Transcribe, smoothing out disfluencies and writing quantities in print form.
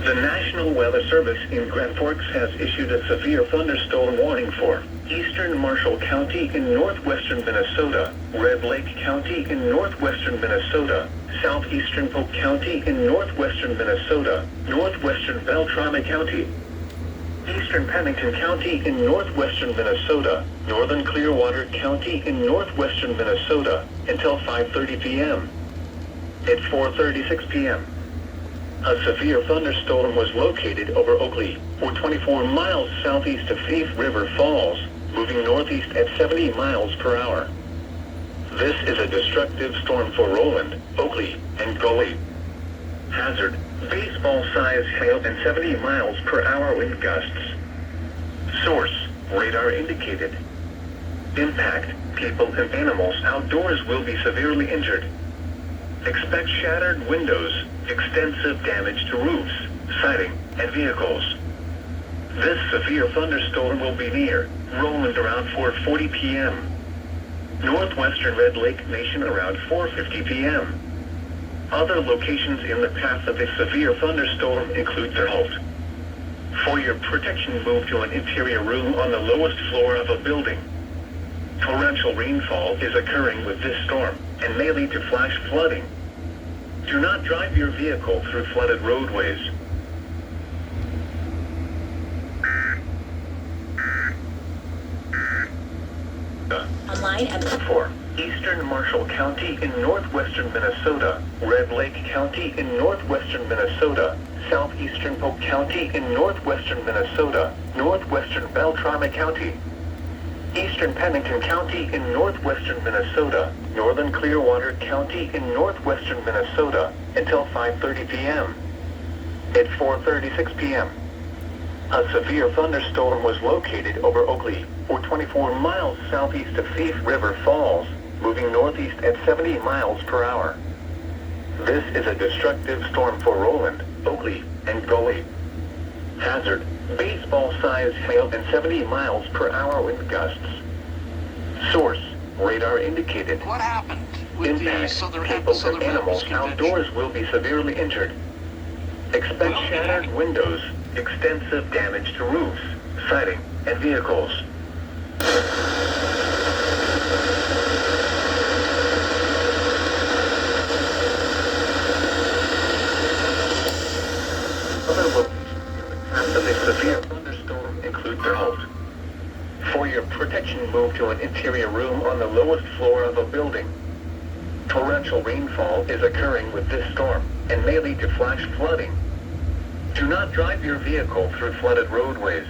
The National Weather Service in Grand Forks has issued a severe thunderstorm warning for eastern Marshall County in northwestern Minnesota, Red Lake County in northwestern Minnesota, southeastern Polk County in northwestern Minnesota, northwestern Beltrami County, eastern Pennington County in northwestern Minnesota, northern Clearwater County in northwestern Minnesota, until 5:30 p.m. At 4:36 p.m. a severe thunderstorm was located over Oakley, 24 miles southeast of Thief River Falls, moving northeast at 70 miles per hour. This is a destructive storm for Roland, Oakley, and Gully. Hazard, baseball-sized hail and 70 miles per hour wind gusts. Source, radar indicated. Impact, people and animals outdoors will be severely injured. Expect shattered windows, extensive damage to roofs, siding, and vehicles. This severe thunderstorm will be near Roland around 4:40 p.m. Northwestern Red Lake Nation around 4:50 p.m. Other locations in the path of this severe thunderstorm include Thurholt. For your protection, move to an interior room on the lowest floor of a building. Torrential rainfall is occurring with this storm and may lead to flash flooding. Do not drive your vehicle through flooded roadways. Online at For eastern Marshall County in northwestern Minnesota, Red Lake County in northwestern Minnesota, southeastern Polk County in northwestern Minnesota, northwestern Beltrami County, eastern Pennington County in northwestern Minnesota, northern Clearwater County in northwestern Minnesota, until 5:30 p.m. At 4:36 p.m. a severe thunderstorm was located over Oakley, 24 miles southeast of Thief River Falls, moving northeast at 70 miles per hour. This is a destructive storm for Roland, Oakley, and Gully. Hazard, baseball-sized hail and 70 miles per hour wind gusts. Source, radar indicated. What happened with the Impact, Southern people and Baptist animals Convention? outdoors will be severely injured. Expect shattered windows, extensive damage to roofs, siding, and vehicles. Other locations after the severe thunderstorm include Thurholt. For your protection, move to an interior room on the lowest floor of a building. Torrential rainfall is occurring with this storm and may lead to flash flooding. Do not drive your vehicle through flooded roadways.